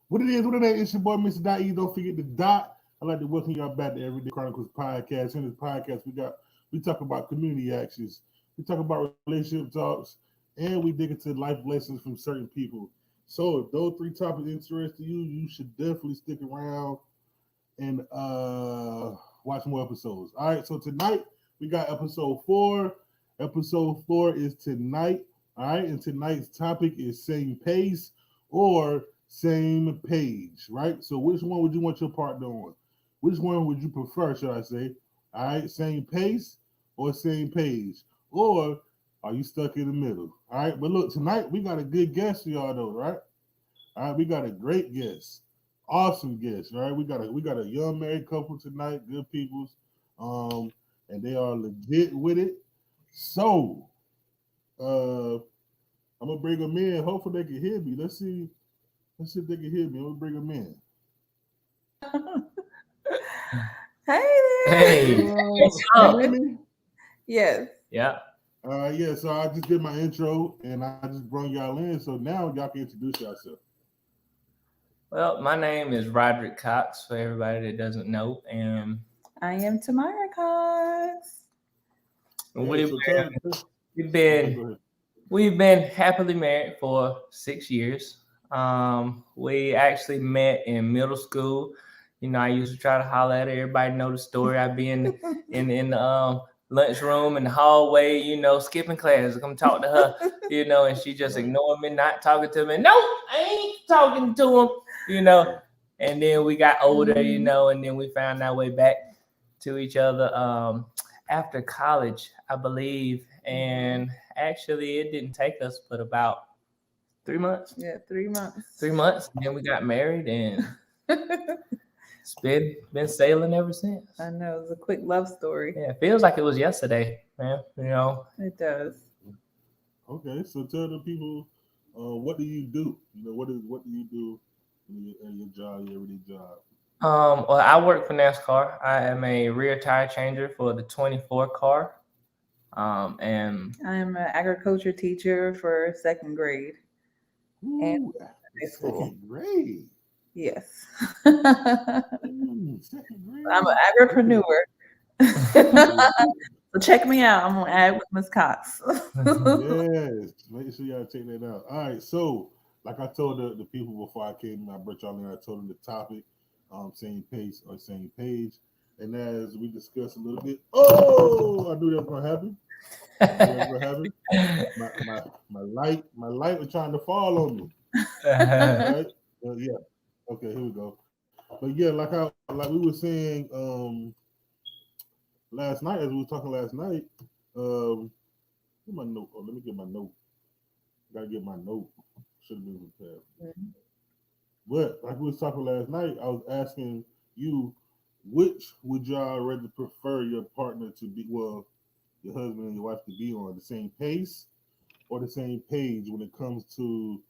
What it is, what it ain't, it's your boy, Mr. Dot E. Don't forget the dot. I'd like to welcome y'all back to Everyday Chronicles Podcast. In this podcast, we talk about community actions, we talk about relationship talks, and we dig into life lessons from certain people. So if those three topics interest you, you should definitely stick around and watch more episodes. All right, so tonight we got episode 4. Episode 4 is tonight. All right, and tonight's topic is same pace or same page, right? So which one would you want your partner on? Which one would you prefer, should I say? All right, same pace or same page? Or are you stuck in the middle? All right, but look, tonight we got a good guest for y'all though, right? All right, we got a great guest. Awesome guest, right? We got a young married couple tonight, good peoples. And they are legit with it. So I'm gonna bring them in. Hopefully they can hear me. Let's see if they can hear me. I'm gonna bring them in. Hey there. Hey. Can you hear me? Yes. Yeah. Yeah, so I just did my intro and I just brought y'all in. So now y'all can introduce yourself. Well, my name is Roderick Cox, for everybody that doesn't know. And I am Tamara Cox. we've been happily married for 6 years. We actually met in middle school. You know, I used to try to holler at her. Everybody know the story. I'd be in the lunchroom in the hallway, you know, skipping class to come talk to her, you know, and she just ignored me, not talking to me. No, I ain't talking to him, you know. And then we got older, you know, and then we found our way back to each other after college, I believe. And actually, it didn't take us but about 3 months. Yeah, 3 months. 3 months. And then we got married, and it's been sailing ever since. I know, it's a quick love story. Yeah, it feels like it was yesterday, man. You know, it does. Okay, so tell the people, what do you do? You know, what do you do in your job, your everyday job? Well, I work for NASCAR. I am a rear tire changer for the 24 car. And I am an agriculture teacher for 2nd grade. Ooh, and high school. 2nd grade. Yes. 2nd grade. I'm an agripreneur. So check me out. I'm on Ag with Miss Cox. Yes, make sure y'all check that out. All right, so like I told the people before I came, I brought y'all in. I told them the topic, same pace or same page. And as we discussed a little bit, I knew that was gonna happen. My light was trying to fall on me. Right? Yeah. Okay, here we go. But yeah, like we were saying last night, as we were talking last night, my note. Let me get my note. Gotta get my note. Should have been prepared. Mm-hmm. But like we was talking last night, I was asking you, which would y'all rather prefer your partner to be, well, your husband and your wife to be on the same pace or the same page when it comes to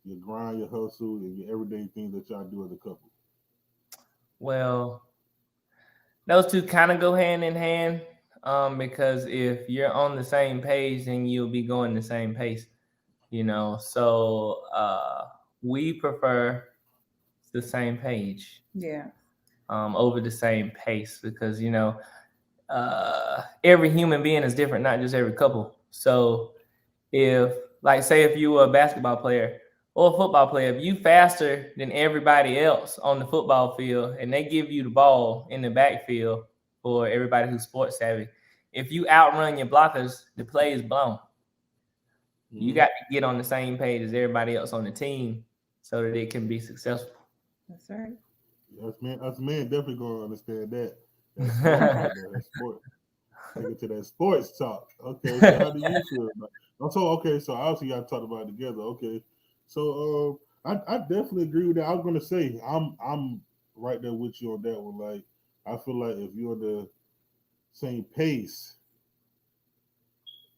your grind, your hustle, and your everyday things that y'all do as a couple? Well, those two kind of go hand in hand, because if you're on the same page, then you'll be going the same pace. So we prefer the same page Yeah. over the same pace because every human being is different, not just every couple. So if, like, say if you were a basketball player or a football player, if you faster than everybody else on the football field and they give you the ball in the backfield for everybody who's sports savvy, if you outrun your blockers, the play is blown. You got to get on the same page as everybody else on the team so that it can be successful. That's right. Us men definitely gonna understand that. That sports right there. That sport. Take it to that sports talk. Okay, so how do you feel about it? So okay, so obviously y'all talked about it together. Okay. So I definitely agree with that. I was gonna say I'm right there with you on that one. Like I feel like if you're on the same pace,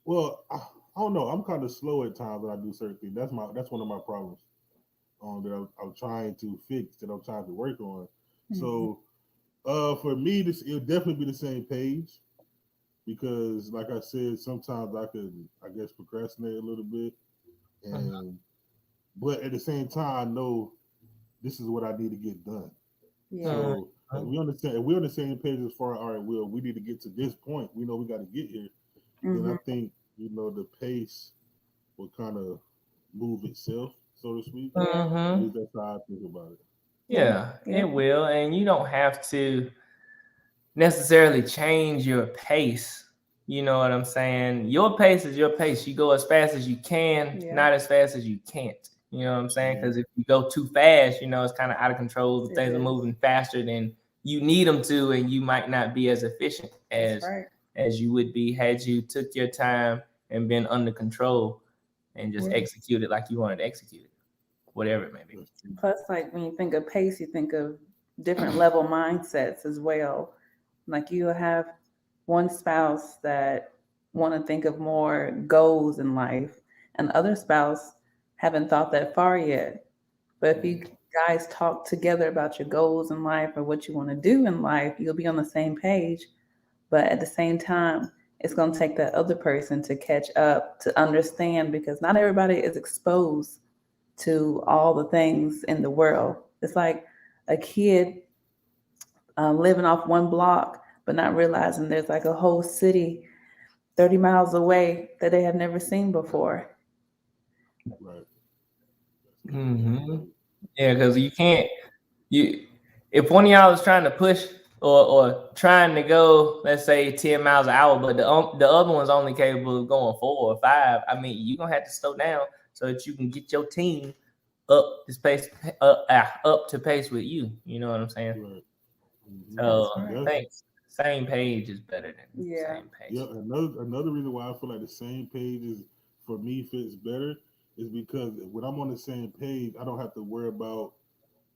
well, I don't know. I'm kind of slow at times when I do certain things. That's one of my problems that I'm trying to fix, that I'm trying to work on. Mm-hmm. So for me, this it'll definitely be the same page because, like I said, sometimes I could, I guess, procrastinate a little bit, and but at the same time, I know this is what I need to get done. Yeah. So if we're on the same page as far, all right, well, we need to get to this point. We know we got to get here. Then I Mm-hmm. think the pace will kind of move itself, so to speak. Yeah. At Mm-hmm. least that's how I think about it. Yeah. Yeah, Yeah. it will. And you don't have to necessarily change your pace. You know what I'm saying? Your pace is your pace. You go as fast as you can, Yeah. not as fast as you can't. You know what I'm saying? Mm-hmm. Because if you go too fast, it's kind of out of control. It Things are is. moving faster than you need them to, and you might not be as efficient That's as right. you would be had you took your time and been under control and just Yeah. executed like you wanted to execute it, whatever it may be. That's true. Plus, like when you think of pace, you think of different level mindsets as well. Like you have one spouse that want to think of more goals in life, and other spouse haven't thought that far yet. But if you guys talk together about your goals in life or what you want to do in life, you'll be on the same page. But at the same time, it's going to take that other person to catch up, to understand, because not everybody is exposed to all the things in the world. It's like a kid living off one block, but not realizing there's like a whole city 30 miles away that they have never seen before. Right. That's definitely Mm-hmm. true. Yeah, because you can't you if one of y'all is trying to push or trying to go, let's say 10 miles an hour, but the other one's only capable of going 4 or 5. I mean, you're gonna have to slow down so that you can get your team up this pace up to pace with you. You know what I'm saying? Right. Mm-hmm. So That's I right. That's think same page is better than Yeah. same pace. yeah. Another reason why I feel like the same page is for me fits better is because when I'm on the same page, I don't have to worry about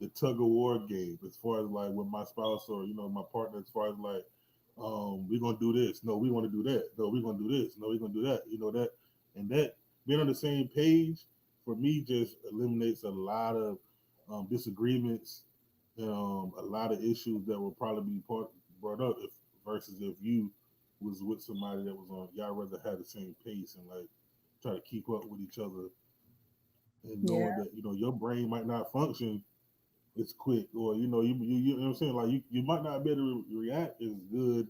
the tug of war game as far as like with my spouse or my partner as far as like we're gonna do this, no we want to do that, no we're gonna do this, no we're gonna do that, that and that being on the same page for me just eliminates a lot of disagreements and a lot of issues that will probably be brought up if versus if you was with somebody that was on y'all rather have the same pace and like try to keep up with each other and Yeah. knowing that your brain might not function it's quick, or you know what I'm saying. Like you might not be able to react as good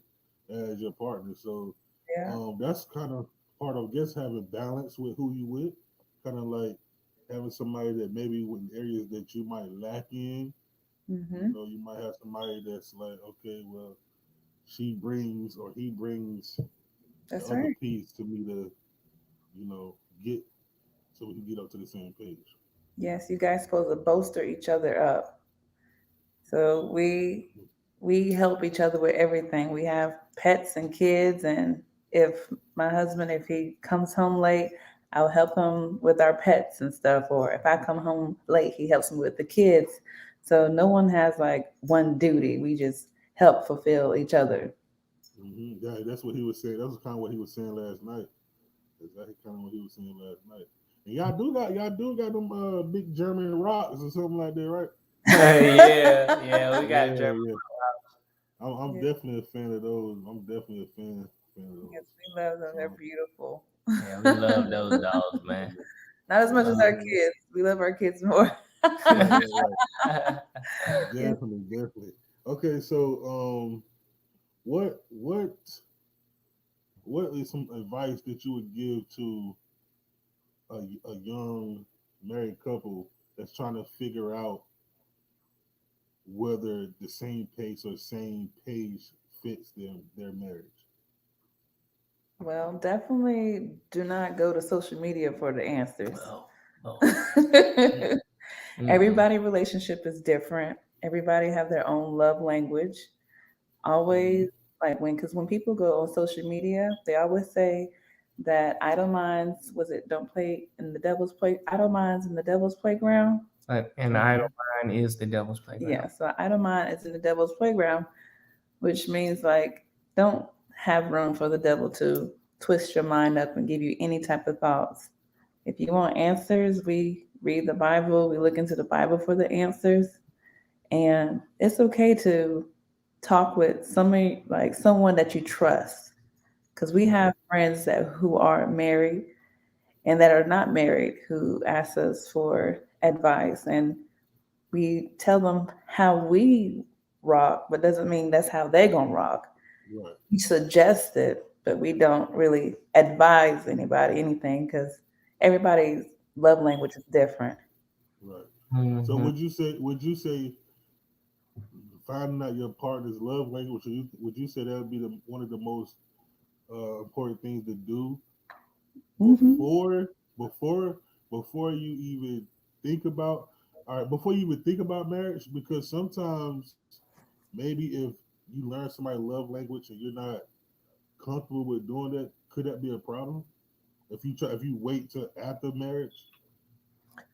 as your partner. So Yeah. that's kind of part of guess having balance with who you with. Kind of like having somebody that maybe in areas that you might lack in. Mm-hmm. You might have somebody that's like, okay, well, she brings or he brings the That's other right. piece to me to get so we can get up to the same page. Yes, you guys supposed to bolster each other up. So we help each other with everything. We have pets and kids, and if my husband, if he comes home late, I'll help him with our pets and stuff. Or if I come home late, he helps me with the kids. So no one has like one duty. We just help fulfill each other. Yeah, that's what he was saying. That was kind of what he was saying last night. Exactly kind of what he was saying last night. And y'all do got them big German rocks or something like that, right? Yeah, we got Yeah, German. yeah. I'm Yeah. definitely a fan of those. I'm definitely a fan of Yes, those. we love them. They're So beautiful. Yeah, we love those dogs, man. Not as much as our yeah, kids. We love our kids more. right. Yeah. Definitely. Okay, so what what what is some advice that you would give to a young married couple that's trying to figure out whether the same pace or same page fits their marriage? Well, definitely do not go to social media for the answers. Oh, oh. Mm-mm. Everybody relationship is different. Everybody have their own love language. Always like because when people go on social media, they always say that idle minds was it don't play in the devil's play idle minds in the devil's playground. And idle mind is the devil's playground. Yeah, so idle mind is in the devil's playground, which means like don't have room for the devil to twist your mind up and give you any type of thoughts. If you want answers, we read the Bible, we look into the Bible for the answers, and it's okay to talk with somebody like someone that you trust because we Right, have friends that who are married and that are not married who ask us for advice and we tell them how we rock, but doesn't mean that's how they're gonna rock. right, We suggest it, but we don't really advise anybody anything because everybody's love language is different. right. So Mm-hmm. would you say finding out your partner's love language, would you say that would be one of the most important things to do Hmm. before before before you even think about all right before you even think about marriage? Because sometimes maybe if you learn somebody's love language and you're not comfortable with doing that, could that be a problem if you wait till after marriage?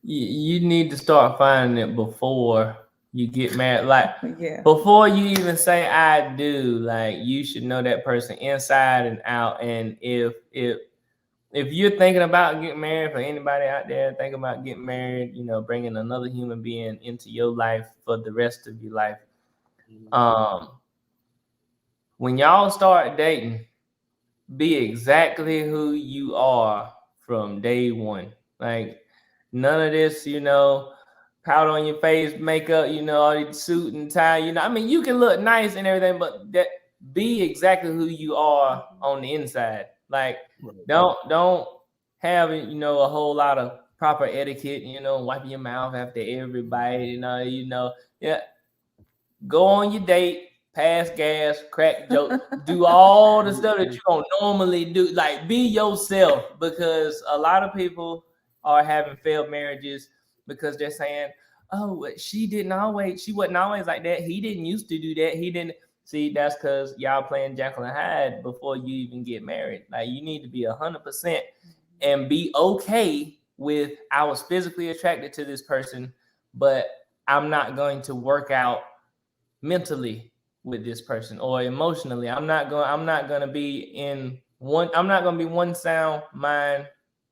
You need to start finding it before you get married. Like Yeah, before you even say I do, like you should know that person inside and out. And if you're thinking about getting married, for anybody out there thinking about getting married, bringing another human being into your life for the rest of your life, Mhm. um, when y'all start dating, be exactly who you are from day one. Like none of this, powder on your face, makeup, all the suit and tie. I mean, you can look nice and everything, but that be exactly who you are on the inside. Like Right. don't have a whole lot of proper etiquette. Wiping your mouth after everybody. Yeah, go on your date, pass gas, crack jokes, do all the stuff that you don't normally do. Like be yourself because a lot of people are having failed marriages because they're saying, "Oh, she wasn't always like that. He didn't used to do that. He didn't." See, that's because y'all playing Jekyll and Hyde before you even get married. Like you need to be 100% and be okay with I was physically attracted to this person, but I'm not going to work out mentally with this person or emotionally. I'm not going to be in one I'm not going to be one sound mind,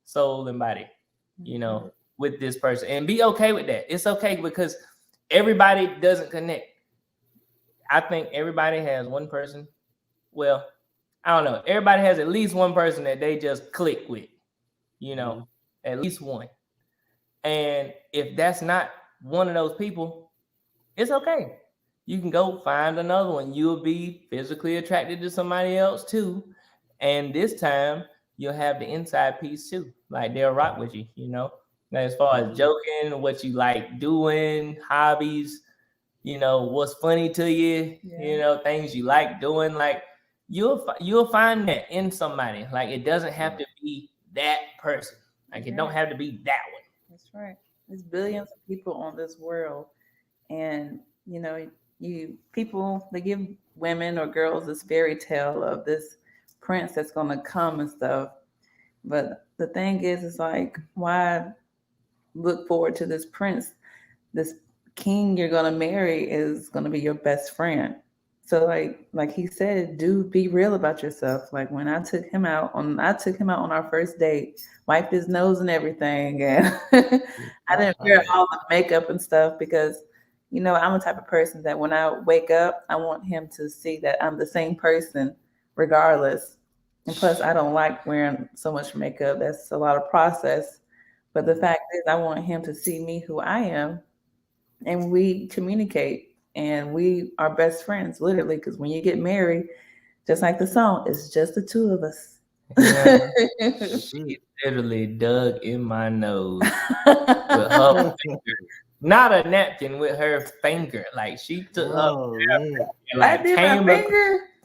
soul and body, you know, Right. with this person and be okay with that. It's okay because everybody doesn't connect. I think everybody has one person. Well, I don't know. Everybody has at least one person that they just click with, you know, Mhm. at least one. And if that's not one of those people, it's okay. You can go find another one. You'll be physically attracted to somebody else too. And this time you'll have the inside piece too. Like they'll rock with you. Like as far as Mhm. joking, what you like doing, hobbies, what's funny to you, yeah, things you like doing. Like you'll find that in somebody. Like it doesn't have Right. to be that person. Like it don't right. have to be that That's right. There's Right. billions of people on this world, and you people they give women or girls this fairy tale of this prince that's gonna come and stuff. But the thing is, it's like why look forward to this prince? This king you're gonna marry is gonna be your best friend. So like he said, do be real about yourself. Like when I took him out on our first date, wiped his nose and everything, and I didn't wear all the makeup and stuff because I'm a type of person that when I wake up, I want him to see that I'm the same person regardless. And plus, I don't like wearing so much makeup. That's a lot of process. But the fact is, I want him to see me who I am, and we communicate, and we are best friends, literally. Because when you get married, just like the song, it's just the two of us. Yeah. She literally dug in my nose with her finger. Not a napkin, with her finger. Like she took her and like came up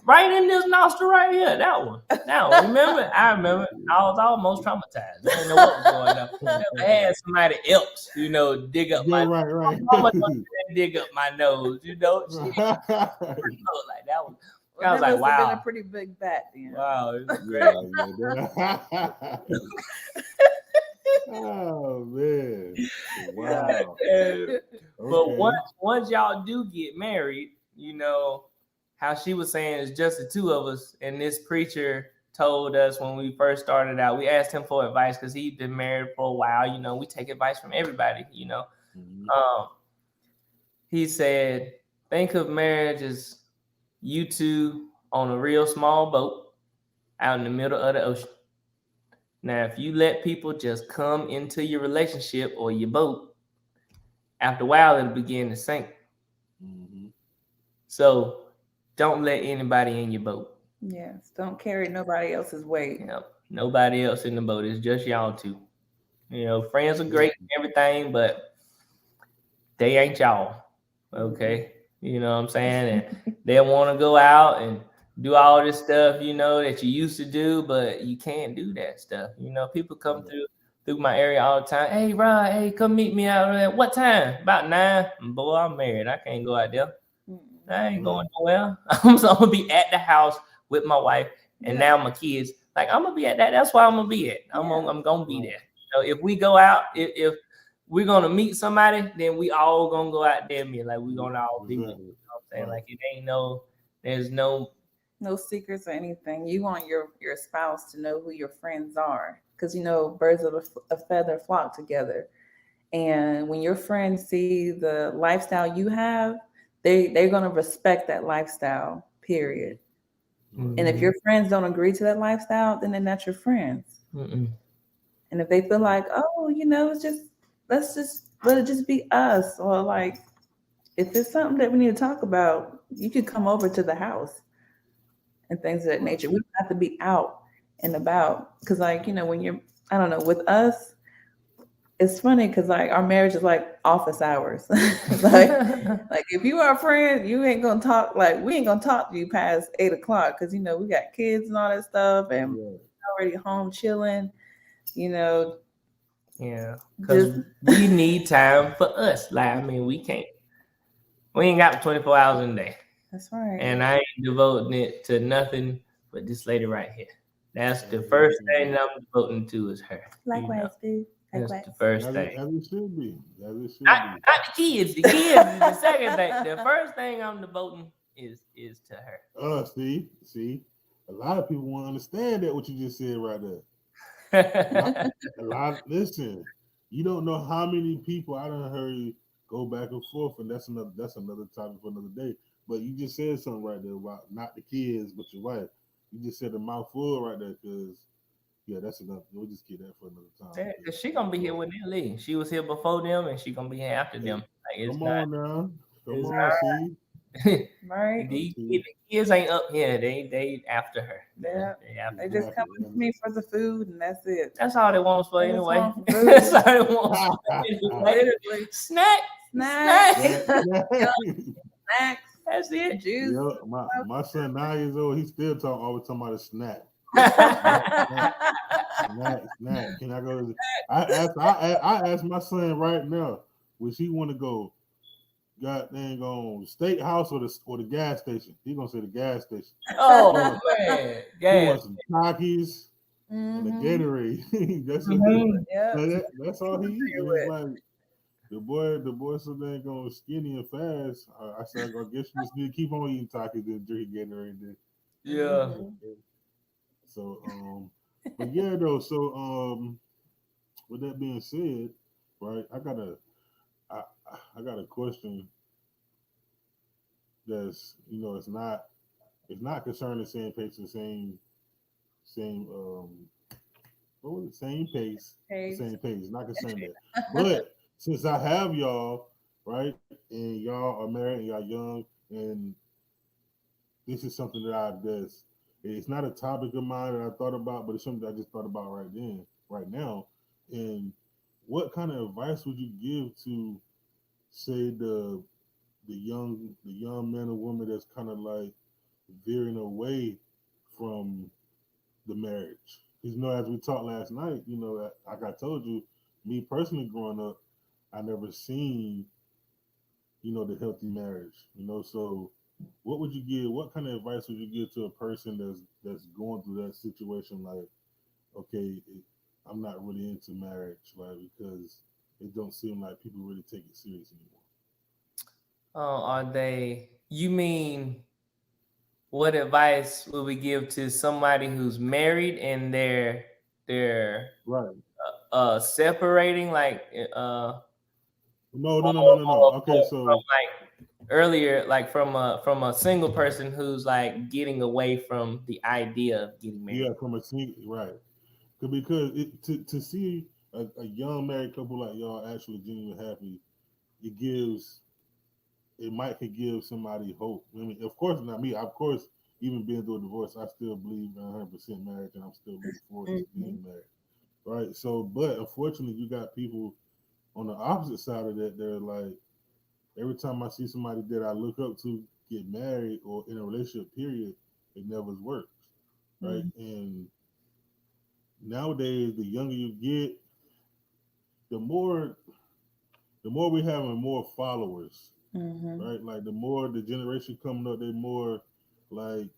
right in this nostril right here. That one. Remember? I remember. I was almost traumatized. I didn't know what was going on. I had somebody else, dig up my right. mama dig up my nose, She like that one. Well, I was like, wow. Been a pretty big bat then. Wow, it was great. Oh man! Wow. But once y'all do get married, how she was saying it's just the two of us. And this preacher told us when we first started out, we asked him for advice because he'd been married for a while. We take advice from everybody. Mm-hmm. He said, think of marriage as you two on a real small boat out in the middle of the ocean. Now, if you let people just come into your relationship or your boat, after a while, it'll begin to sink. Mm-hmm. So don't let anybody in your boat. Yes, don't carry nobody else's weight. Nobody else in the boat. It's just y'all two. Friends are great and everything, but they ain't y'all. Okay? You know what I'm saying? And they want to go out and do all this stuff, that you used to do, but you can't do that stuff. People come through my area all the time. Hey, Rod, hey, come meet me out there. What time? About 9. Boy, I'm married. I can't go out there. I ain't going nowhere. I'm going to be at the house with my wife and now my kids. Like, I'm going to be at that. That's where I'm going to be at. I'm going to be there. If we go out, if we're going to meet somebody, then we all going to go out there and be like, we're going to all be. You know what I'm saying? Like, it ain't there's no secrets or anything. You want your spouse to know who your friends are, because birds of a feather flock together. And when your friends see the lifestyle you have, they're going to respect that lifestyle, period. Mm-hmm. And if your friends don't agree to that lifestyle, then they're not your friends. Mm-mm. And if they feel like, oh, let's just let it just be us, or like, if it's something that we need to talk about, you could come over to the house and things of that nature. We don't have to be out and about. Because, like, when you're, I don't know, with us, it's funny because, like, our marriage is like office hours. like if you are a friend, you ain't going to talk, like, we ain't going to talk to you past 8 o'clock because, we got kids and all that stuff and already home chilling, Yeah, because we need time for us. Like, we ain't got 24 hours in a day. That's right. And I ain't devoting it to nothing but this lady right here. That's the first thing that I'm devoting to is her. Likewise, dude. That's the first thing. As it should be. Not the kids. The kids is the second thing. The first thing I'm devoting is to her. See, a lot of people won't understand that what you just said right there. Listen, you don't know how many people I done heard you go back and forth, and that's another topic for another day. But you just said something right there about not the kids, but your wife. You just said a mouthful right there, because that's enough. We'll just keep that for another time. Yeah, because she gonna be here when they leave. She was here before them, and she gonna be here after them. Like, Come on, see. Right. The kids ain't up here. They after her. Yeah. They just come with me for the food, and that's it. That's all they want for anyway. That's all they want. Snack. That's it. Juice. My son 9 years old. He still always talking about a snack. Snack. Can I go? I asked my son right now, which he want to go. God dang on steakhouse or the gas station. He gonna say the gas station. Oh man, he wants some Takis and a Gatorade. That's all he eats. Like, the boy so dang going skinny and fast. I said, I guess you just need to keep on eating tacos and drinking Gatorade. Then. Yeah. Mhm. So, but yeah, though. So, with that being said, right, I, I got a question that's it's not concerning the same pace, same what was it? Same pace, the Okay. same pace. Not concerning that, but since I have y'all, right, and y'all are married and y'all young, and this is something that it's not a topic of mine that I thought about, but it's something that I just thought about right now. And what kind of advice would you give to, say, the young man or woman that's kind of like veering away from the marriage? Because as we talked last night, like I told you, me personally growing up, I never seen the healthy marriage. So what would you give? What kind of advice would you give to a person that's going through that situation? Like, okay, I'm not really into marriage, like because it don't seem like people really take it serious anymore. Are they? You mean what advice would we give to somebody who's married and they're Right. separating No, no, no, no, no, no. Okay, from so like earlier, like from a single person who's like getting away from the idea of getting married. yeah, from a right. Because to see a young married couple like y'all actually genuinely happy, it gives it might could give somebody hope. I mean, of course, not me. Of course, even being through a divorce, I still believe in 100% marriage, and I'm still looking forward to Mhm. being married. Right. So, but unfortunately, you got people on the opposite side of that. They're like, every time I see somebody that I look up to get married or in a relationship, period, it never works. Right. Mhm. And nowadays, the younger you get, the more we having more followers, Mhm. right? Like the more the generation coming up, they more like,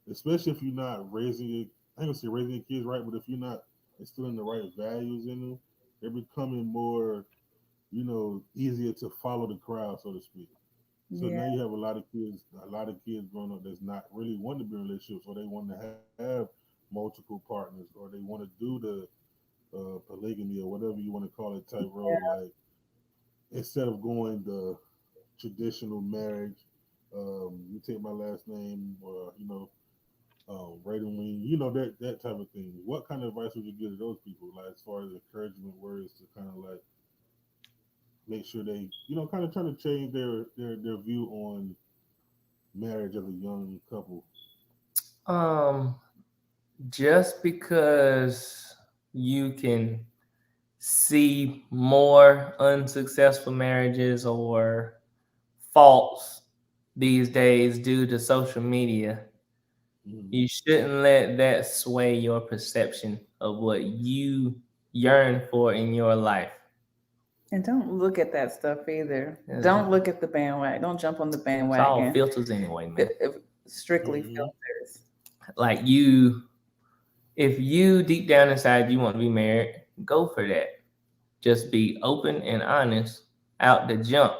especially if you're not raising your, I ain't gonna say raising your kids right, but if you're not instilling the right values in them, they're becoming more, easier to follow the crowd, so to speak. So Yeah. now you have a lot of kids growing up that's not really wanting to be in relationships, or they want to have multiple partners, or they want to do the polygamy or whatever you want to call it type role. Like, instead of going the traditional marriage. You take my last name, or Raiden Wing, that type of thing. What kind of advice would you give to those people, like as far as encouragement words to kind of like make sure they, kind of trying to change their view on marriage as a young couple? Um, just because you can see more unsuccessful marriages or faults these days due to social media, Mm-hmm. you shouldn't let that sway your perception of what you yearn for in your life. And don't look at that stuff either. It's, Don't look at the bandwagon. Don't jump on the it's all bandwagon. filters anyway, man. Strictly Mm-hmm. filters. Like you, if you deep down inside you want to be married, go for that. Just be open and honest out the jump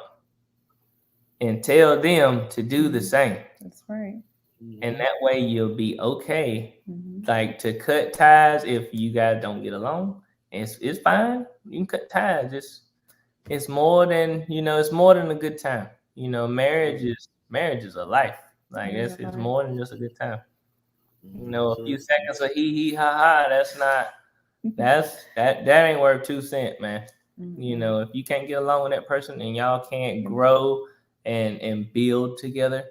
and tell them to do the Mhm. same. That's right. And Mm-hmm. that way you'll be okay. Hmm. Like to cut ties if you guys don't get along. It's fine. You can cut ties. It's more than it's more than a good time. Right. Marriage is a life. Like It is it's alive. more than just a good time. Mm-hmm. A few So, seconds of hee hee ha ha. That's not. That ain't worth 2 cents, man. Mm-mm. If you can't get along with that person and y'all can't Yeah. grow and build together,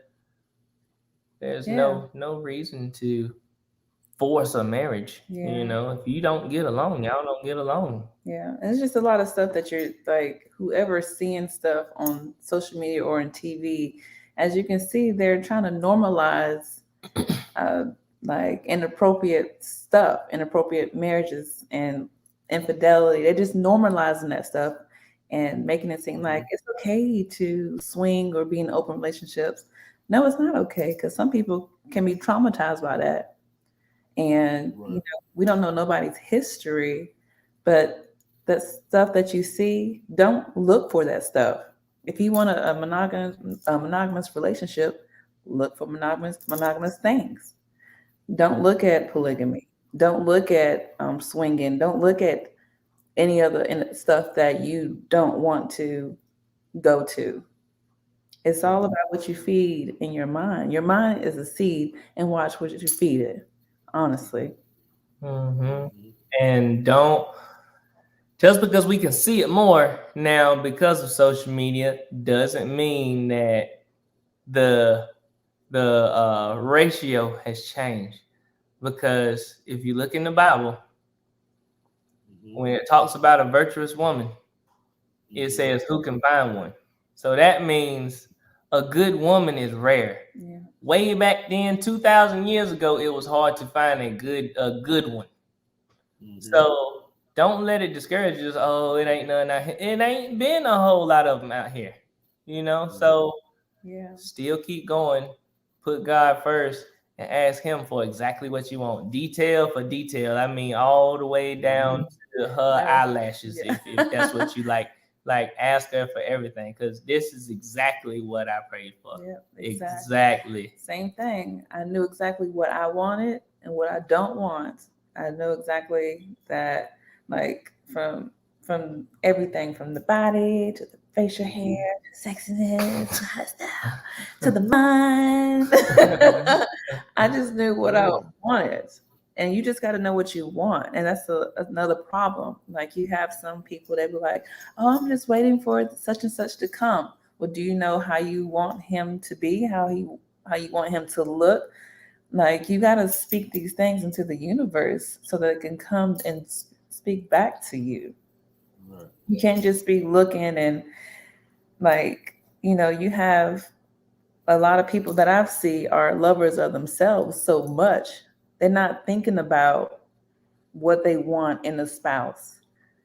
there's Yeah. no reason to force a marriage. Yeah. If you don't get along, y'all don't get along. Yeah. And it's just a lot of stuff that you're like, whoever's seeing stuff on social media or in TV, as you can see, they're trying to normalize uh, like inappropriate stuff, inappropriate marriages and infidelity. They're just normalizing that stuff and making it seem like mm-hmm. it's okay to swing or be in open relationships. No, it's not okay because some people can be traumatized by that. And, Right. we don't know nobody's history, but that stuff that you see, don't look for that stuff. If you want a monogamous relationship, look for monogamous things. Don't look at polygamy. Don't look at swinging. Don't look at any other stuff that you don't want to go to. It's all about what you feed in your mind. Your mind is a seed, and watch what you feed it. Honestly, Hmm. And don't, just because we can see it more now because of social media doesn't mean that the ratio has changed. Because if you look in the Bible, when it talks about a virtuous woman, it says, "Who can find one?" So that means a good woman is rare. yeah, Way back then, 2,000 years ago, it was hard to find a good one. So don't let it discourage you. Oh, it ain't none out here. It ain't been a whole lot of them out here, So yeah, still keep going. Put God first and ask Him for exactly what you want, detail for detail. I mean, all the way down to her eyelashes, yeah. if that's what you like. Like, ask her for everything, because this is exactly what I prayed for. Yeah, Exactly. Same thing. I knew exactly what I wanted and what I don't want. I know exactly that, like from everything, from the body to the facial hair, sexiness, lifestyle, to the mind. I just knew what I wanted. And you just got to know what you want. And that's another problem. Like, you have some people that be like, oh, I'm just waiting for such and such to come. Well, do you know how you want him to be? How you want him to look? Like, you got to speak these things into the universe so that it can come and speak back to you. Right. You can't just be looking and, like, you have a lot of people that I've seen are lovers of themselves so much. They're not thinking about what they want in a spouse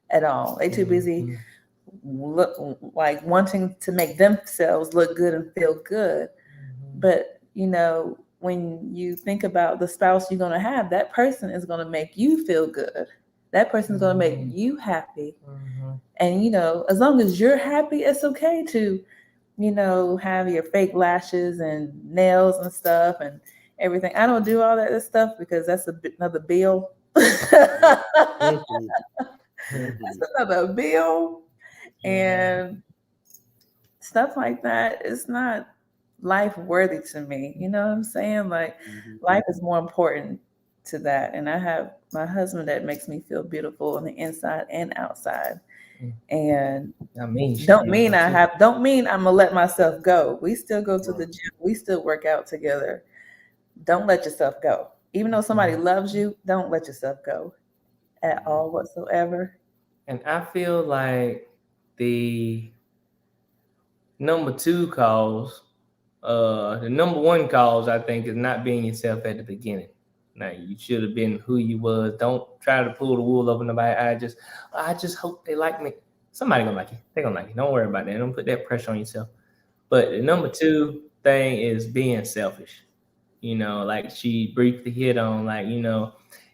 at all. They too busy look like wanting to make themselves look good and feel good. But when you think about the spouse you're going to have, that person is going to make you feel good. That person is going to make you happy. And as long as you're happy, it's okay to have your fake lashes and nails and stuff and everything. I don't do all that stuff because that's another bill. Definitely. That's another bill. And stuff like that is not life worthy to me. You know what I'm saying? Like, life is more important to that. And I have my husband that makes me feel beautiful on the inside and outside. And don't mean I'm gonna let myself go. We still go to the gym. We still work out together. Don't let yourself go. Even though somebody loves you, don't let yourself go at all whatsoever. And I feel like the number two cause, the number one cause, I think, is not being yourself at the beginning. Now, you should have been who you was. Don't try to pull the wool over nobody's eye. I just hope they like me. Somebody gonna like you. They gonna like you. Don't worry about that. Don't put that pressure on yourself. But the number two thing is being selfish. Like she briefly hit on, like,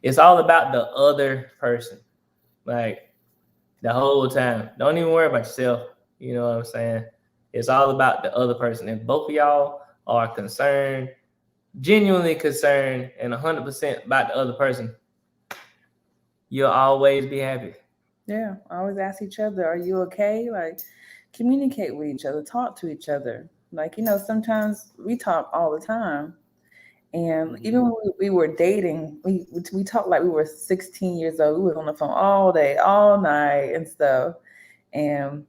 it's all about the other person. Like, the whole time. Don't even worry about yourself. You know what I'm saying? It's all about the other person. If both of y'all are concerned, genuinely concerned, and 100% about the other person, you'll always be happy. Yeah, always ask each other, are you okay? Like, communicate with each other, talk to each other. Like, sometimes we talk all the time. And even when we were dating, we talked like we were 16 years old. We were on the phone all day, all night and stuff. And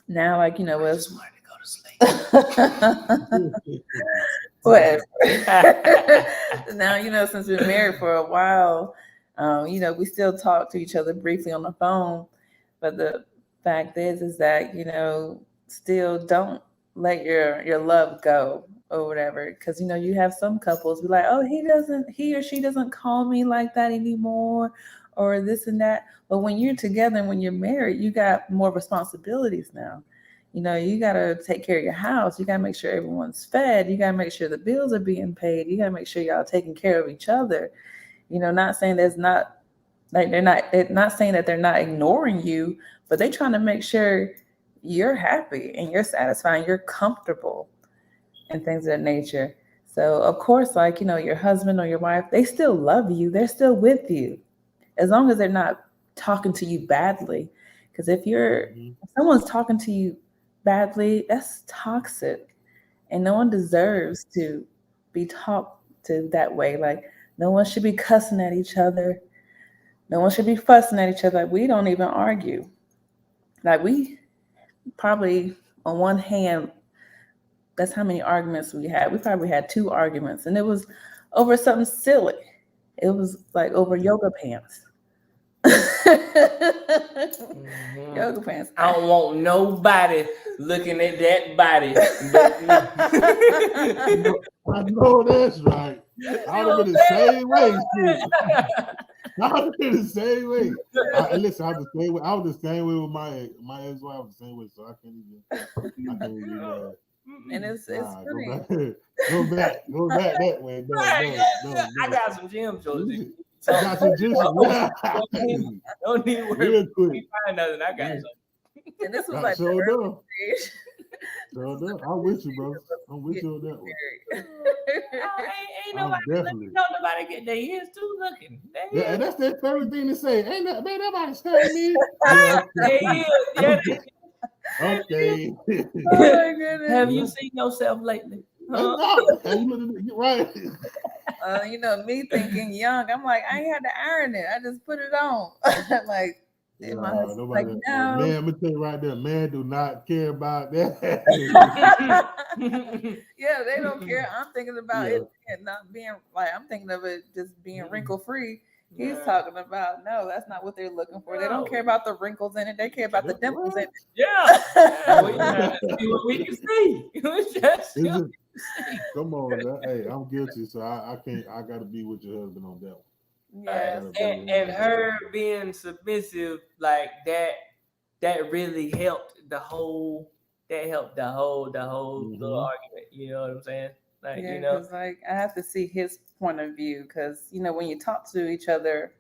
now, like, I just wanted to go to sleep. whatever. Now, since we've been married for a while, we still talk to each other briefly on the phone. But the fact is that, still don't let your love go or whatever. Because, you have some couples be like, oh, he or she doesn't call me like that anymore, or this and that. But when you're together and when you're married, you got more responsibilities now. You got to take care of your house. You got to make sure everyone's fed. You got to make sure the bills are being paid. You got to make sure y'all taking care of each other. Not saying there's not, Like they're not saying that they're not ignoring you, but they're trying to make sure you're happy and you're satisfied and you're comfortable and things of that nature. So of course, like, your husband or your wife, they still love you. They're still with you. As long as they're not talking to you badly. Because if someone's talking to you badly, that's toxic. And no one deserves to be talked to that way. Like, no one should be cussing at each other. No one should be fussing at each other. Like, we don't even argue. Like, we probably, on one hand, that's how many arguments we had. We probably had 2 arguments, and it was over something silly. It was like over yoga pants. Yoga pants. I don't want nobody looking at that body. I know that's right. I would have been the same way. I would have been the same way. Listen, I was the same way. I was the same way with my ex-wife. I was the same way, so I can't even. And it's funny. Go back that way. No, I got some gym shorts. I got some gym shorts. Don't need to worry. Real quick. Find nothing. I got some. And this was like so the I'm with you, bro. I'm with you on that one. Ain't nobody looking. Nobody get their ears too looking. Yeah, and that's their favorite thing to say. Ain't that, man, nobody staring me. Okay. Oh my goodness. Have you seen yourself lately? Huh? Right. Me thinking young, I'm like, I ain't had to iron it. I just put it on. Like, my husband's like, no. Man, I'm gonna tell you right there, man, do not care about that. Yeah, they don't care. I'm thinking about it not being like, I'm thinking of it just being wrinkle free. He's talking about, no, that's not what they're looking for. They don't care about the wrinkles in it. They care about the dimples in it. Yeah. We have to see what we can see. Come on, man. Hey, I'm guilty, so I can't. I got to be with your husband on that one. Yes. And her being submissive like that really helped the whole little argument. You know what I'm saying? Like, because like I have to see his point of view, because when you talk to each other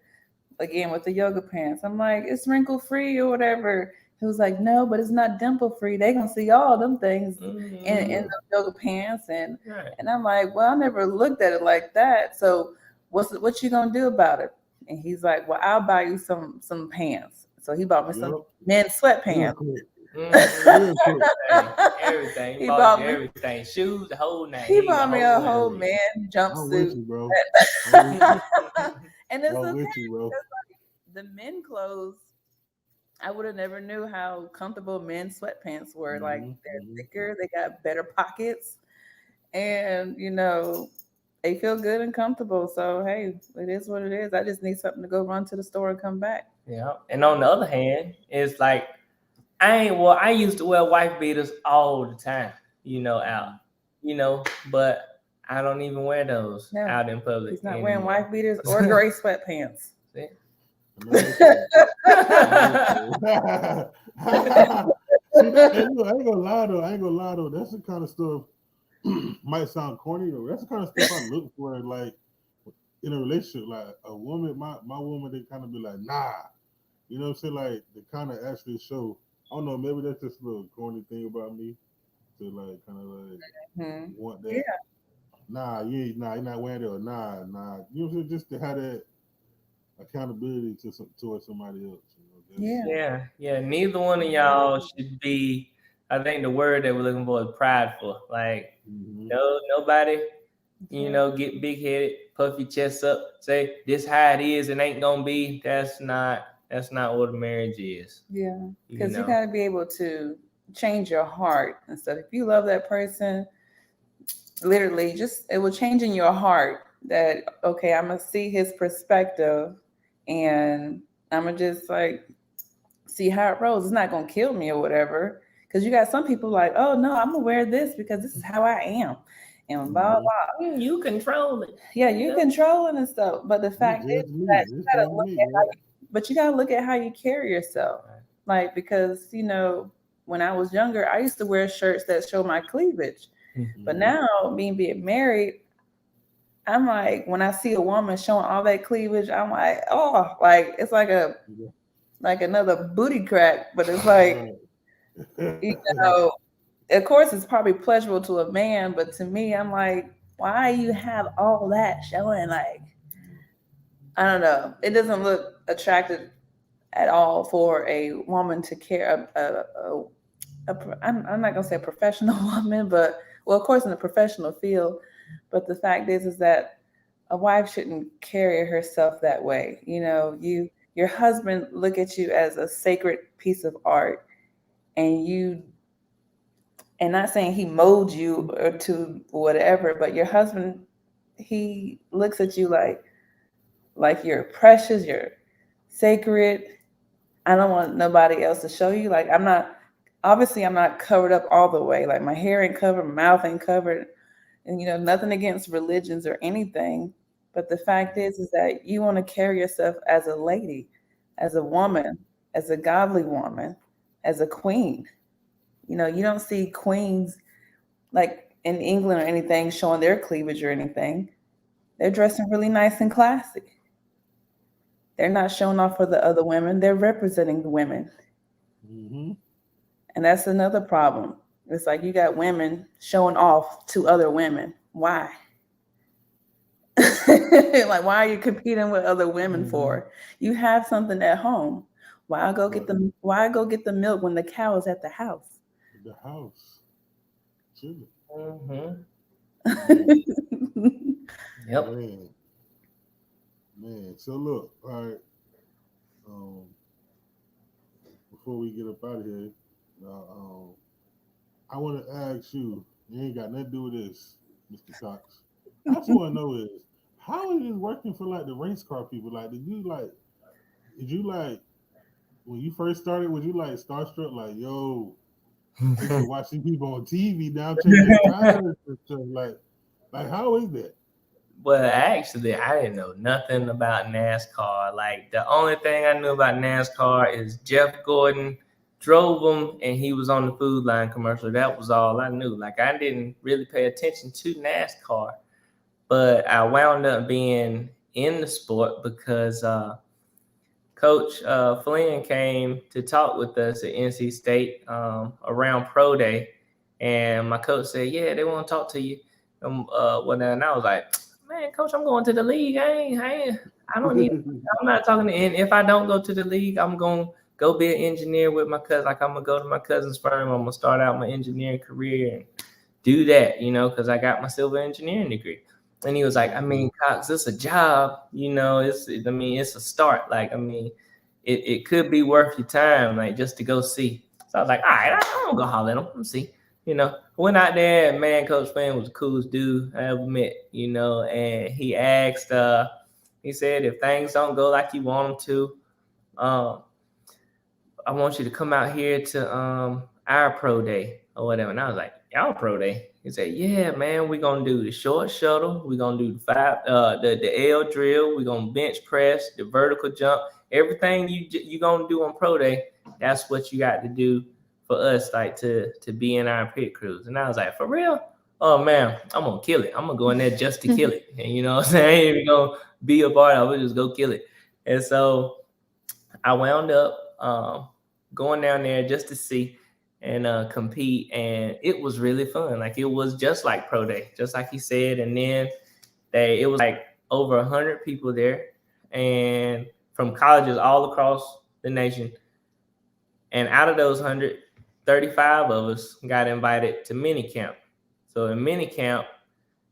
again with the yoga pants, I'm like, it's wrinkle free or whatever. He was like, no, but it's not dimple free. They gonna see all them things in the yoga pants, and I'm like, well, I never looked at it like that. So what you gonna do about it? And he's like, well, I'll buy you some pants. So he bought me some men's sweatpants. Everything. He bought me everything. Shoes, the whole name. He bought me a whole man jumpsuit. I'm with you, bro. And it's okay. Like, the men clothes, I would have never knew how comfortable men's sweatpants were. Like, they're thicker, they got better pockets, and they feel good and comfortable. So hey, it is what it is. I just need something to go run to the store and come back. Yeah. And on the other hand, it's like I used to wear wife beaters all the time, out. But I don't even wear those out in public. He's not wearing wife beaters or gray sweatpants. See? I ain't gonna lie though. That's the kind of stuff might sound corny though. That's the kind of stuff I look for, like in a relationship. Like a woman, my woman, they kind of be like, nah, you know what I'm saying? Like they kind of actually show. I don't know, maybe that's just a little corny thing about me to like kind of like want that. Yeah. You're not wearing it, or nah. You know what I'm saying? Just to have that accountability towards somebody else. Yeah. Neither one of y'all should be. I think the word that we're looking for is prideful. Like, nobody, get big headed, puff your chest up, say this how it is, and ain't gonna be. That's not what a marriage is. Yeah, because you gotta be able to change your heart and stuff. If you love that person, literally, it will change in your heart that, okay, I'm gonna see his perspective, and I'm gonna just like see how it rolls. It's not gonna kill me or whatever. Because you got some people like, oh no, I'm gonna wear this because this is how I am, and blah blah. You control it. Yeah, you controlling and stuff. But the fact is that you gotta look at you gotta look at how you carry yourself. Like, because when I was younger, I used to wear shirts that show my cleavage. But now, being married, I'm like, when I see a woman showing all that cleavage, I'm like, oh, like it's like another booty crack, but it's like, you know, of course it's probably pleasurable to a man, but to me, I'm like, why you have all that showing? Like, I don't know. It doesn't look attractive at all for a woman to care. I'm not gonna say a professional woman, but well, of course, in the professional field. But the fact is that a wife shouldn't carry herself that way. You know, your husband look at you as a sacred piece of art, and not saying he molds you or to whatever, but your husband, he looks at you like you're precious, you're sacred. I don't want nobody else to show you. Like I'm not covered up all the way. Like my hair ain't covered, my mouth ain't covered, and nothing against religions or anything. But the fact is that you want to carry yourself as a lady, as a woman, as a godly woman, as a queen. You don't see queens like in England or anything showing their cleavage or anything. They're dressing really nice and classy. They're not showing off for the other women. They're representing the women. Mm-hmm. And that's another problem. It's like you got women showing off to other women. Why? Like, why are you competing with other women for? You have something at home. Why go get the milk when the cow is at the house? The house. Chilling. Yep. Man. So look, all right. Before we get up out of here, I want to ask you. You ain't got nothing to do with this, Mr. Cox. I just want to know is how is it working for like the race car people? Like, did you like when you first started? Was you like starstruck? Like, yo, I used to watch these people on TV. Now I'm changing tires and stuff. Like how is that? Well, actually, I didn't know nothing about NASCAR. Like, the only thing I knew about NASCAR is Jeff Gordon drove them and he was on the Food Line commercial. That was all I knew. Like, I didn't really pay attention to NASCAR, but I wound up being in the sport because Coach Flynn came to talk with us at NC State around Pro Day, and my coach said, "Yeah, they want to talk to you." And I was like, "Man, Coach, I'm going to the league. I don't need. I'm not talking to. And if I don't go to the league, I'm gonna go be an engineer with my cousin. Like I'm gonna go to my cousin's firm. I'm gonna start out my engineering career and do that, because I got my civil engineering degree." And he was like, "I mean, Cox, it's a job, it's a start. Like, it could be worth your time, like just to go see." So I was like, "All right, I'm gonna go holler at him and see." Went out there, and man, Coach Fan was the coolest dude I ever met, and he asked, he said, if things don't go like you want them to, I want you to come out here to our pro day or whatever. And I was like, y'all pro day? He said, yeah, man, we're gonna do the short shuttle, we're gonna do the L drill, we're gonna bench press, the vertical jump, everything you gonna do on pro day, that's what you got to do for us, like to be in our pit crews. And I was like, for real? Oh man, I'm gonna kill it. I'm gonna go in there just to kill it. And you know what I'm saying? I ain't even gonna be a part of it, just go kill it. And so I wound up going down there just to see and compete, and it was really fun. Like it was just like pro day, just like he said. And then it was like over 100 people there, and from colleges all across the nation. And out of those 100, 35 of us got invited to mini camp. So in mini camp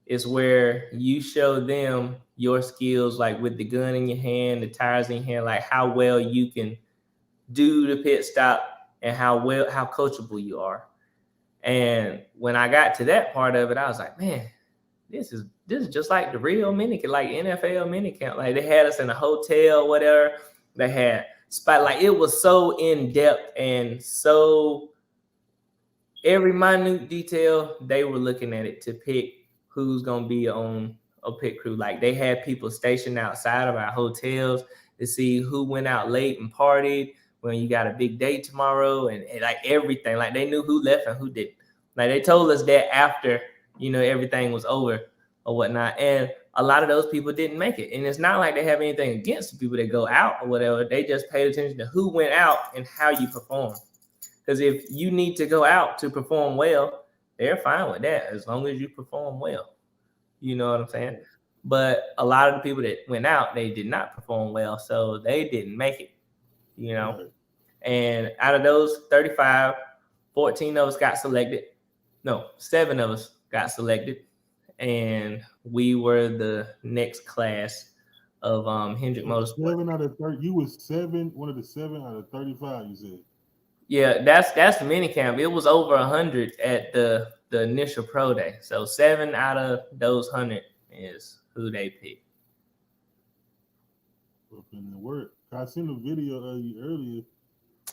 is where you show them your skills, like with the gun in your hand, the tires in your hand, like how well you can do the pit stop and how coachable you are. And when I got to that part of it, I was like, man, this is just like the real minicamp, like NFL minicamp. Like they had us in a hotel, whatever. They had spot, like it was so in depth and so every minute detail they were looking at it to pick who's gonna be on a pit crew. Like they had people stationed outside of our hotels to see who went out late and partied when you got a big day tomorrow, and like everything. Like they knew who left and who didn't. Like they told us that after everything was over or whatnot. And a lot of those people didn't make it. And it's not like they have anything against the people that go out or whatever. They just paid attention to who went out and how you perform. Because if you need to go out to perform well, they're fine with that as long as you perform well. You know what I'm saying? But a lot of the people that went out, they did not perform well, so they didn't make it, you know. Right. And out of those 35, 14 of us got selected. No, 7 of us got selected. And we were the next class of Hendrick Motorsport. 7 out of 30. You was 7, one of the 7 out of 35. You said. Yeah, that's the mini camp. It was over 100 at the initial pro day. So 7 out of those 100 is who they picked. Up in the work. I seen a video of you earlier.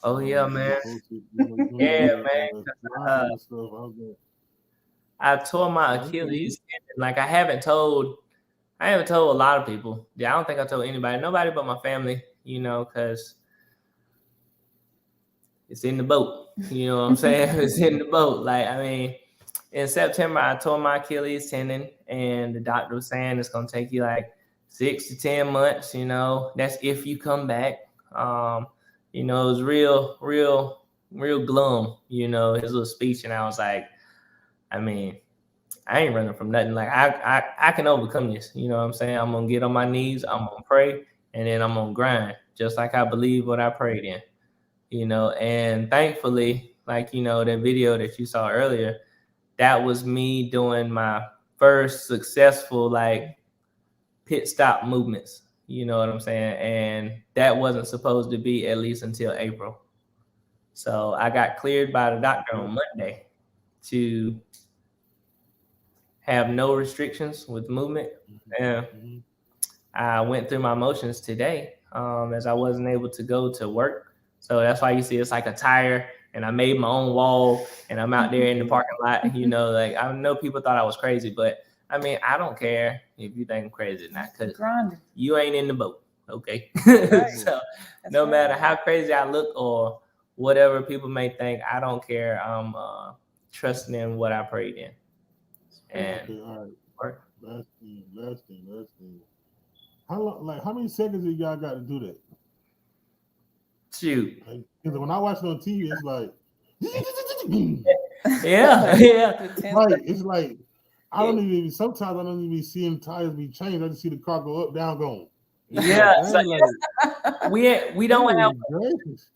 Oh yeah, man. Posted, Yeah, man. And stuff. I was like, I tore my Achilles. Like I haven't told a lot of people. Yeah, I don't think I told nobody but my family, you know, because it's in the boat. You know what I'm saying? It's in the boat. Like, I mean, in September, I tore my Achilles tendon, and the doctor was saying it's going to take you like 6 to 10 months, you know. That's if you come back. You know, it was real glum, you know, his little speech. And I was like, I mean, I ain't running from nothing. Like I can overcome this. You know what I'm saying? I'm gonna get on my knees, I'm gonna pray, and then I'm gonna grind, just like I believe what I prayed in. You know, and thankfully, like, you know, that video that you saw earlier, that was me doing my first successful like pit stop movements. You know what I'm saying? And that wasn't supposed to be at least until April. So I got cleared by the doctor on Monday to have no restrictions with movement. And I went through my motions today as I wasn't able to go to work. So that's why you see it's like a tire, and I made my own wall, and I'm out there in the parking lot. You know, like I know people thought I was crazy, but I mean, I don't care if you think I'm crazy or not, because you ain't in the boat, okay? Right. So no matter how crazy I look or whatever people may think, I don't care. I'm trusting in what I prayed in. And okay, all right. Last thing. How long? Like, how many seconds do y'all got to do that? Shoot. Because when I watch it on TV, it's like, yeah. Right. It's like I don't even. Sometimes I don't even see the tires be changed. I just see the car go up, down, going. Yeah. So we don't have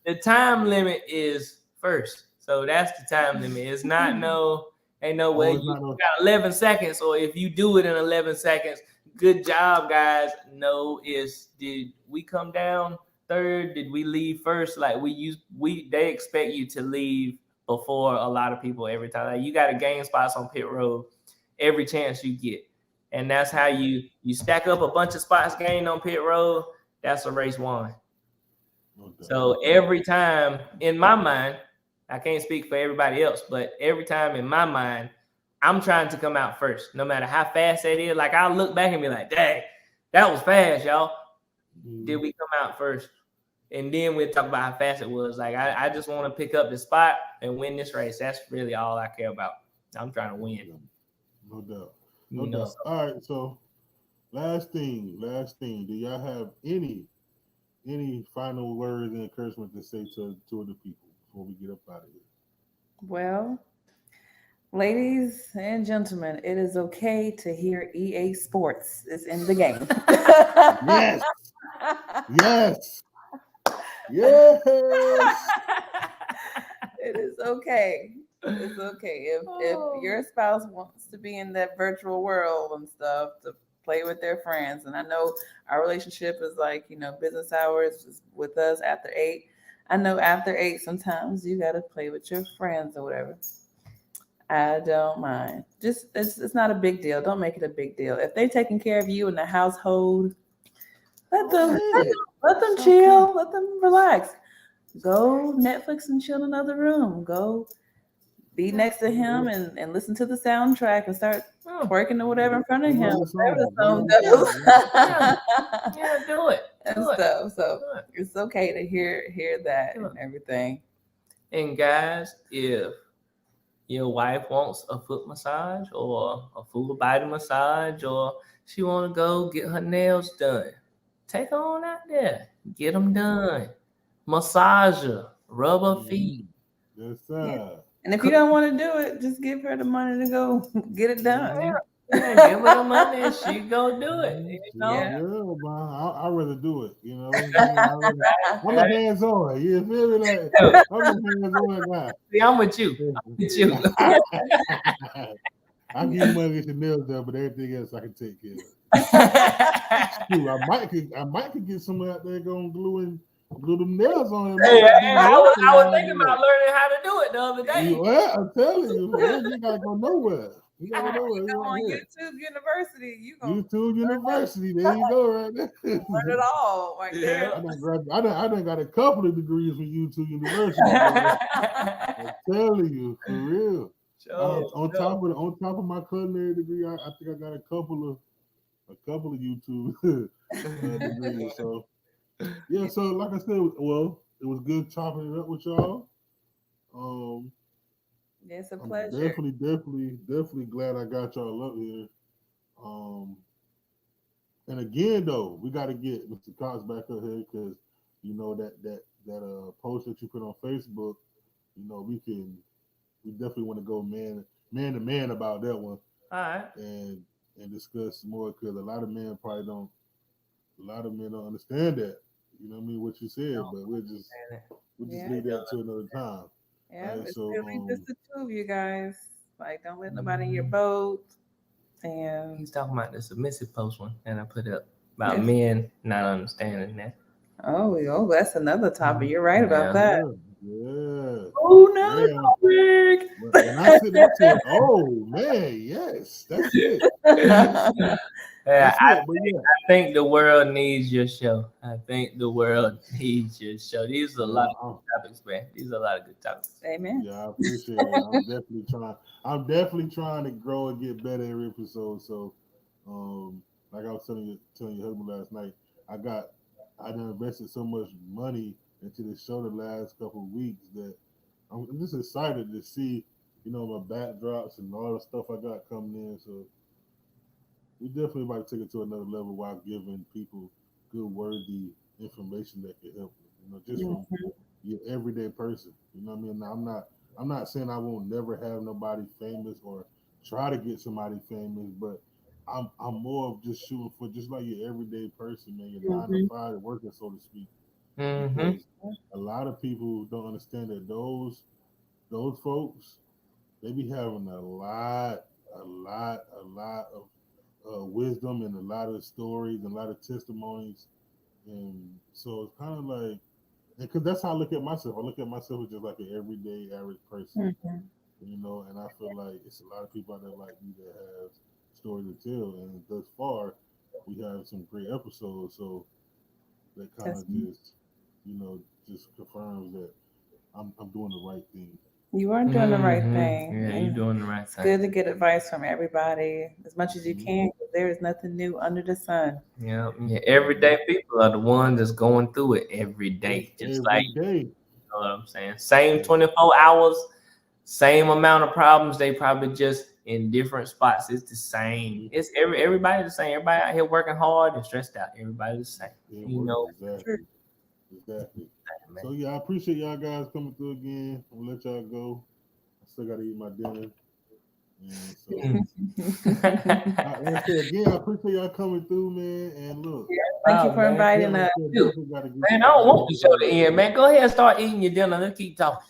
the time limit is first. So that's the time limit. It's not ain't no way you got 11 seconds, or if you do it in 11 seconds, good job, guys. No, did we come down third? Did we leave first? Like they expect you to leave before a lot of people every time. Like you got to gain spots on pit road every chance you get. And that's how you stack up a bunch of spots gained on pit road. That's a race won. So every time in my mind, I can't speak for everybody else, but every time in my mind, I'm trying to come out first, no matter how fast that is. Like I'll look back and be like, dang, that was fast, y'all. Did we come out first? And then we'll talk about how fast it was. Like I just want to pick up the spot and win this race. That's really all I care about. I'm trying to win. No doubt. No doubt. All right, so last thing. Do y'all have any final words and encouragement to say to the people before we get up out of here? Well, ladies and gentlemen, it is okay to hear EA Sports is in the game. Yes. Yes. Yes. It is okay. It's okay. If your spouse wants to be in that virtual world and stuff, to play with their friends. And I know our relationship is like, you know, business hours is with us after 8. I know after 8, sometimes you got to play with your friends or whatever. I don't mind. Just it's not a big deal. Don't make it a big deal. If they're taking care of you in the household, let them chill. Okay. Let them relax. Go Netflix and chill in another room. Go be next to him and listen to the soundtrack and start twerking or whatever in front of him. Whatever the song goes. Yeah, do it. And stuff. So it's okay to hear that and everything. And guys, if your wife wants a foot massage or a full body massage, or she want to go get her nails done, take her on out there, get them done, massage her, rub her feet. Yes, Yeah. sir. And if you don't want to do it, just give her the money to go get it done. Yeah, give her the money and she go do it. Yeah, man. I'd rather do it. You know what I'm saying? I'm a hands on. You feel me? Like I'm a hands on guy. See, I'm with you. I'm with you. I give you money to get your nails done, but everything else I can take care of. Shoot, I might could get someone out there going glue them nails on it. Hey, I was thinking about learning how to do it the other day. Well, I'm telling you, man, you gotta go nowhere. You gotta go nowhere. On YouTube University, you gonna YouTube University. There you go, right there. learn it all right there. I done got a couple of degrees from YouTube University. I'm telling you, for real. On top of my culinary degree, I think I got a couple of YouTube degrees. So yeah, so like I said, well, it was good chopping it up with y'all. It's a I'm pleasure. definitely glad I got y'all up here. And again, though, we got to get Mr. Cox back up here because you know that post that you put on Facebook. You know, we definitely want to go man to man about that one. All right. And discuss more because a lot of men don't understand that. You know what I mean? What you said, but we'll just leave that to another time. Yeah, right, it's so really just the two of you guys. Like, don't let nobody in your boat. And he's talking about the submissive post one, and I put up about men not understanding that. Oh, that's another topic. You're right about that. Yeah. Oh, another topic. When I said, oh man, yes, that's it. I think the world needs your show. I think the world needs your show. These are a lot of good topics, man. These are a lot of good topics. Amen. Yeah, I appreciate it. I'm definitely trying to grow and get better every episode. So, like I was telling your husband last night, I done invested so much money into this show the last couple of weeks that I'm just excited to see, you know, my backdrops and all the stuff I got coming in. So we definitely about to take it to another level while giving people good, worthy information that can help them. You know, just from your everyday person. You know what I mean? Now, I'm not saying I won't never have nobody famous or try to get somebody famous, but I'm more of just shooting for just like your everyday person, man, your 9 to 5 worker, so to speak. Because a lot of people don't understand that those folks, they be having a lot of wisdom and a lot of stories and a lot of testimonies, and so it's kind of like, because that's how I look at myself. I look at myself as just like an everyday average person, you know. And I feel like it's a lot of people out there like me that have stories to tell, and thus far, we have some great episodes. So that kind of just, you know, just confirms that I'm doing the right thing. You are doing the right thing. Yeah, you're doing the right thing. It's good to get advice from everybody as much as you can. There is nothing new under the sun. Yeah. Everyday people are the ones that's going through it every day. Just every day. You know what I'm saying? Same 24 hours, same amount of problems. They probably just in different spots. It's the same. It's everybody the same. Everybody out here working hard and stressed out. Everybody the same. You know. Exactly. So yeah, I appreciate y'all guys coming through again. I'm gonna let y'all go. I still gotta eat my dinner. And so like I said again, I appreciate y'all coming through, man. And look, thank you for inviting us. Man, I don't want the show to end, man. Go ahead and start eating your dinner. Let's keep talking.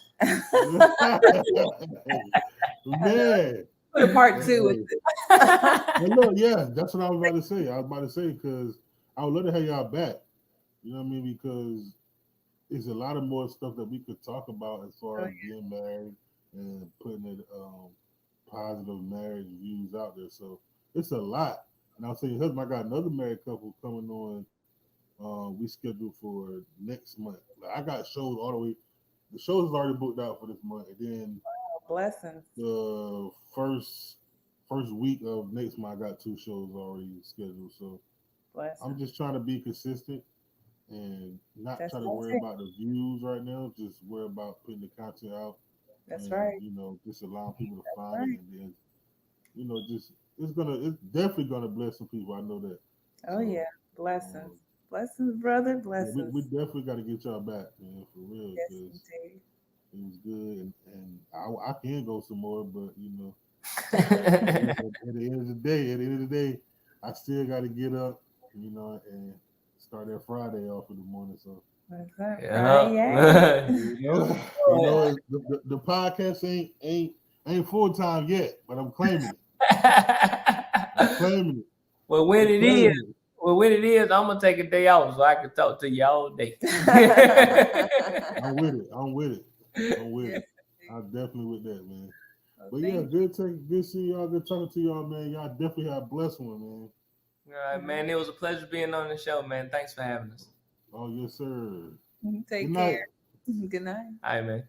Man. Part 2 with it. Look, yeah, that's what I was about to say. I was about to say because I would love to have y'all back. You know what I mean? Because it's a lot of more stuff that we could talk about as far as being married and putting it positive marriage views out there. So it's a lot. And I'll tell you, husband, I got another married couple coming on. We scheduled for next month. Like, I got shows all the way. The shows is already booked out for this month, and then blessings. The first week of next month, I got 2 shows already scheduled. So I'm just trying to be consistent and not try to worry about the views right now. Just worry about putting the content out That's and right. just allowing people to find right. it, and then just it's definitely gonna bless some people. I know that. Oh So yeah. um, Blessings. Blessings, brother. yeah, we Blessings. definitely got to get y'all back, man, for real, Yes, because indeed. it was good, and I can go some more, but at the end of the day, I still got to get up, and start that Friday off in the morning. So What's up, Yeah. Friday? the podcast ain't full time yet, but I'm claiming it. I'm claiming it. Well, when I'm it is, claiming it. I'm gonna take a day off so I can talk to you all day. I'm with it. I'm with it. I'm with Yes, it. I'm definitely with that, man. well, But yeah, thank good seeing y'all. Good talking to y'all, man. Y'all definitely have a blessed one, man. All right, man. It was a pleasure being on the show, man. Thanks for having us. Oh yes, sir. you. Take Good care. night. Good night. All right, man.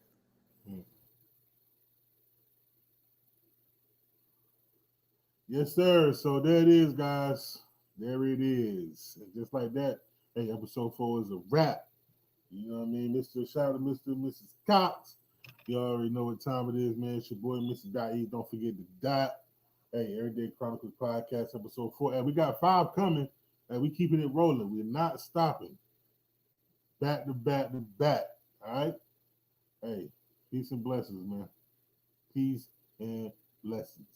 Yes, sir. So there it is, guys. There it is. And just like that, hey, episode 4 is a wrap. You know what I mean? Shout out to Mr. and Mrs. Cox. You already know what time it is, man. It's your boy, Mr. Dot. Don't forget the dot. Hey, Everyday Chronicles Podcast, episode 4. And we got 5 coming, and we keeping it rolling. We're not stopping. Back to back to back. All right? Hey, peace and blessings, man. Peace and blessings.